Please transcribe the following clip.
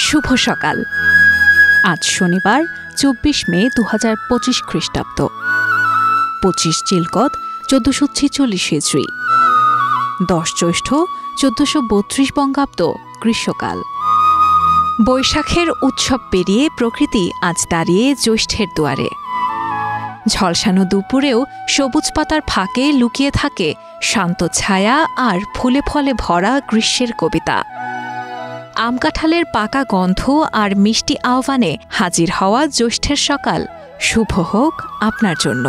শুভ সকাল। আজ শনিবার ২৪ মে ২০২৫ খ্রিস্টাব্দ, ২৫ চিলকত ১৪৪৬ হিজরি, ১০ জ্যৈষ্ঠ ১৪৩২ বঙ্গাব্দ গ্রীষ্মকাল। বৈশাখের উৎসব পেরিয়ে প্রকৃতি আজ দাঁড়িয়ে জ্যৈষ্ঠের দুয়ারে। ঝলসানো দুপুরেও সবুজ পাতার ফাঁকে লুকিয়ে থাকে শান্ত ছায়া আর ফুলে ফলে ভরা গ্রীষ্মের কবিতা। আম কাঁঠালের পাকা গন্ধ আর মিষ্টি আহ্বানে হাজির হওয়া জ্যৈষ্ঠের সকাল শুভ হোক আপনার জন্য।